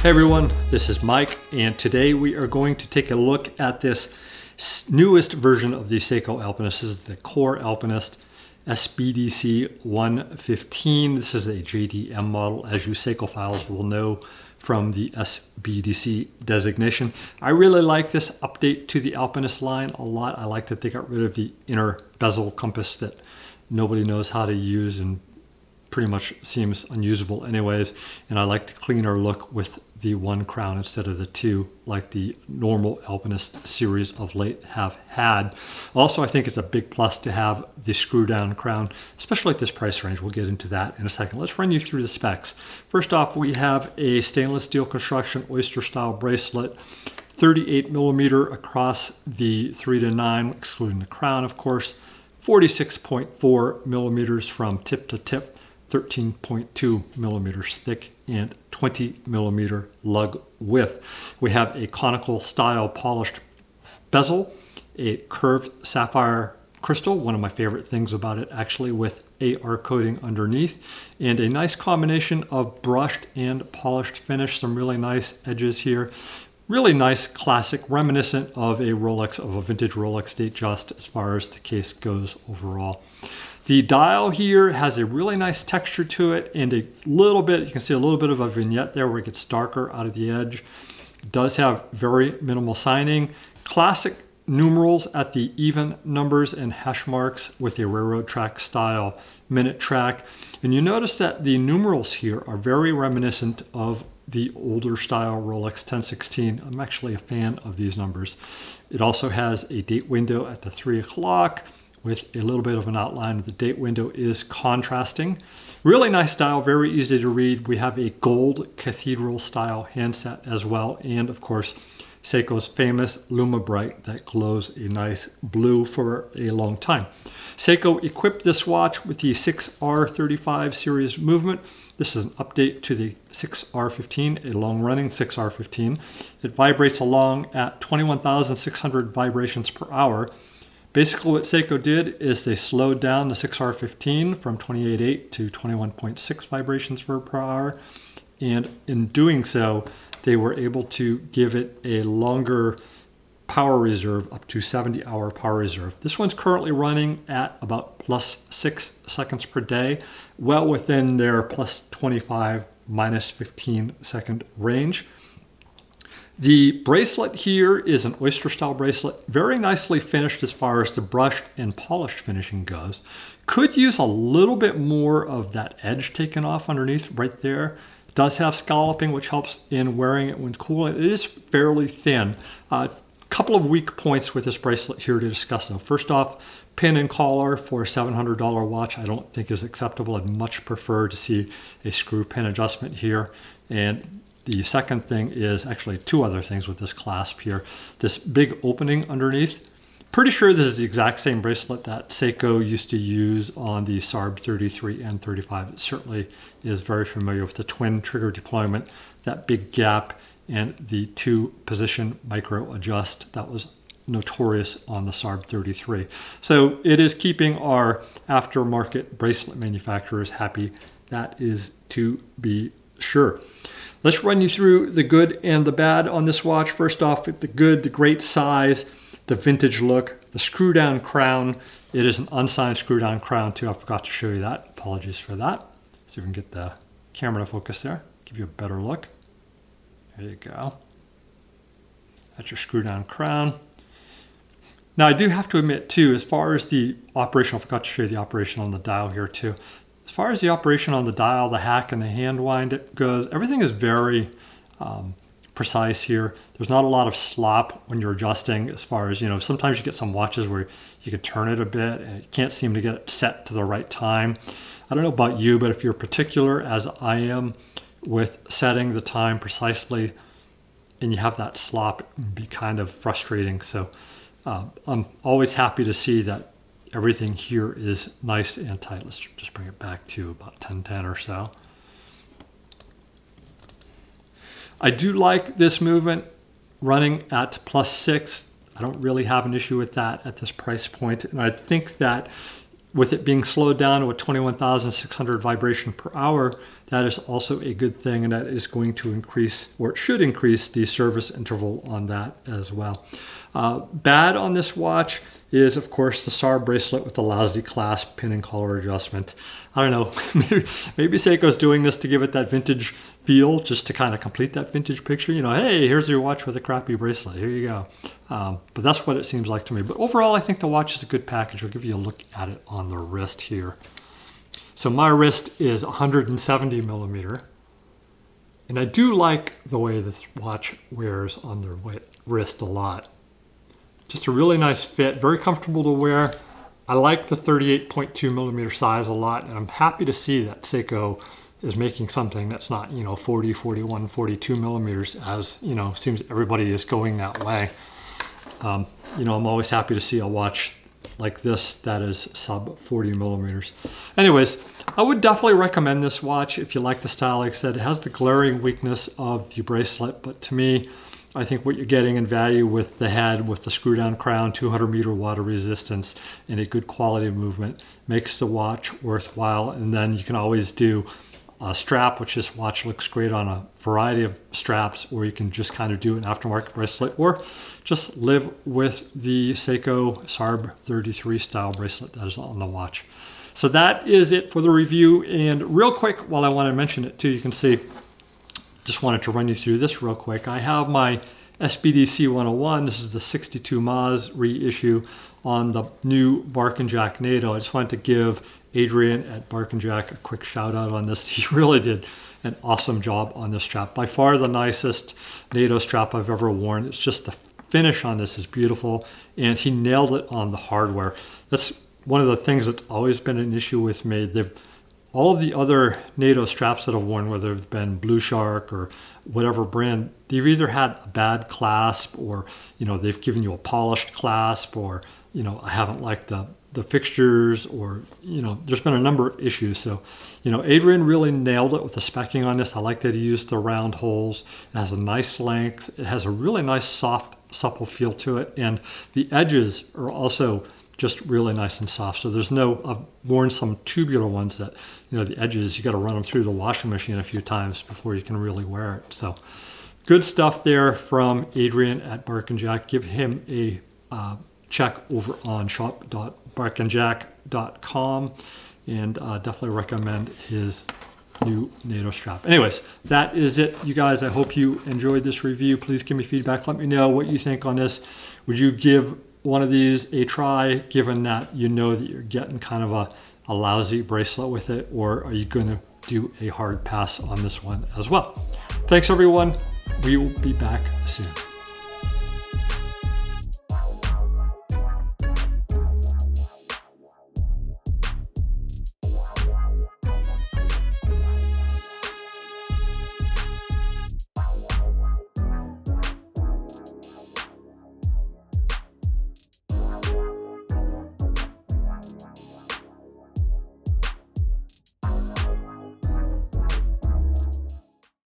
Hey everyone, this is Mike, and today we are going to take a look at this newest version of the Seiko Alpinist. This is the Core Alpinist SBDC115. This is a JDM model, as you Seiko files will know from the SBDC designation. I really like this update to the Alpinist line a lot. I like that they got rid of the inner bezel compass that nobody knows how to use and pretty much seems unusable anyways. And I like the cleaner look with the one crown instead of the two like the normal Alpinist series of late have had. Also, I think it's a big plus to have the screw down crown, especially at this price range. We'll get into that in a second. Let's run you through the specs. First off, we have a stainless steel construction oyster style bracelet, 38 millimeter across the 3 to 9, excluding the crown of course, 46.4 millimeters from tip to tip, 13.2 millimeters thick and 20 millimeter lug width. We have a conical style polished bezel, a curved sapphire crystal, one of my favorite things about it actually, with AR coating underneath, and a nice combination of brushed and polished finish. Some really nice edges here. Really nice, classic, reminiscent of a Rolex, of a vintage Rolex Datejust as far as the case goes overall. The dial here has a really nice texture to it, and a little bit, you can see a little bit of a vignette there where it gets darker out of the edge. It does have very minimal signing. Classic numerals at the even numbers and hash marks with a railroad track style minute track. And you notice that the numerals here are very reminiscent of the older style Rolex 1016. I'm actually a fan of these numbers. It also has a date window at the 3 o'clock. With a little bit of an outline. The date window is contrasting. Really nice dial, very easy to read. We have a gold cathedral style handset as well, and of course Seiko's famous Luma Bright that glows a nice blue for a long time. Seiko equipped this watch with the 6R35 series movement. This is an update to the 6R15, a long-running 6R15. It vibrates along at 21,600 vibrations per hour. Basically what Seiko did is they slowed down the 6R15 from 28.8 to 21.6 vibrations per hour, and in doing so they were able to give it a longer power reserve, up to 70-hour power reserve. This one's currently running at about plus 6 seconds per day, well within their plus 25, minus 15 second range. The bracelet here is an oyster style bracelet, very nicely finished as far as the brushed and polished finishing goes. Could use a little bit more of that edge taken off underneath right there. It does have scalloping, which helps in wearing it when cool. It is fairly thin. A couple of weak points with this bracelet here to discuss though. First off, pin and collar for a $700 watch I don't think is acceptable. I'd much prefer to see a screw pin adjustment here. And the second thing is actually two other things with this clasp here. This big opening underneath. Pretty sure this is the exact same bracelet that Seiko used to use on the SARB 33 and 35. It certainly is very familiar with the twin trigger deployment, that big gap, and the 2-position micro adjust that was notorious on the SARB 33. So it is keeping our aftermarket bracelet manufacturers happy. That is to be sure. Let's run you through the good and the bad on this watch. First off, the good, the great size, the vintage look, the screw down crown. It is an unsigned screw down crown too. I forgot to show you that. Apologies for that. See if we can get the camera to focus there. Give you a better look. There you go. That's your screw down crown. Now I do have to admit too, as far as the operation, I forgot to show you the operation on the dial here too. As far as the operation on the dial, the hack and the hand wind goes, everything is very precise here. There's not a lot of slop when you're adjusting, as far as, you know, sometimes you get some watches where you can turn it a bit and you can't seem to get it set to the right time. I don't know about you, but if you're particular, as I am, with setting the time precisely and you have that slop, it can be kind of frustrating. So I'm always happy to see that everything here is nice and tight. Let's just bring it back to about 1010 or so. I do like this movement running at plus 6. I don't really have an issue with that at this price point. And I think that with it being slowed down to a 21,600 vibration per hour, that is also a good thing, and that is going to increase, or it should increase, the service interval on that as well. Bad on this watch is, of course, the SAR bracelet with the lousy clasp, pin, and collar adjustment. I don't know, maybe Seiko's doing this to give it that vintage feel, just to kind of complete that vintage picture. You know, hey, here's your watch with a crappy bracelet. Here you go. But that's what it seems like to me. But overall, I think the watch is a good package. I'll give you a look at it on the wrist here. So my wrist is 170 millimeter. And I do like the way this watch wears on the wrist a lot. Just a really nice fit, very comfortable to wear. I like the 38.2 millimeter size a lot, and I'm happy to see that Seiko is making something that's not, you know, 40, 41, 42 millimeters, as, you know, seems everybody is going that way. You know, I'm always happy to see a watch like this that is sub 40 millimeters. Anyways, I would definitely recommend this watch if you like the style. Like I said, it has the glaring weakness of the bracelet, but to me, I think what you're getting in value with the head, with the screw down crown, 200 meter water resistance, and a good quality of movement makes the watch worthwhile. And then you can always do a strap, which this watch looks great on a variety of straps, or you can just kind of do an aftermarket bracelet, or just live with the Seiko SARB 33 style bracelet that is on the watch. So that is it for the review. And real quick, while I want to mention it too, you can see, just wanted to run you through this real quick. I have my SBDC101. This is the 62 Maz reissue on the new Bark & Jack NATO. I just wanted to give Adrian at Bark & Jack a quick shout out on this. He really did an awesome job on this strap. By far the nicest NATO strap I've ever worn. It's just the finish on this is beautiful, and he nailed it on the hardware. That's one of the things that's always been an issue with me. All of the other NATO straps that I've worn, whether it's been Blue Shark or whatever brand, they've either had a bad clasp, or, you know, they've given you a polished clasp, or, you know, I haven't liked the fixtures, or, you know, there's been a number of issues. So, you know, Adrian really nailed it with the specking on this. I like that he used the round holes. It has a nice length. It has a really nice soft, supple feel to it. And the edges are also just really nice and soft. So there's no, I've worn some tubular ones that, you know, the edges, you got to run them through the washing machine a few times before you can really wear it. So good stuff there from Adrian at Bark & Jack. Give him a check over on shop.barkandjack.com, and definitely recommend his new NATO strap. Anyways, that is it, you guys. I hope you enjoyed this review. Please give me feedback. Let me know what you think on this. Would you give one of these a try, given that you know that you're getting kind of a lousy bracelet with it, or are you going to do a hard pass on this one as well? Thanks, everyone. We will be back soon.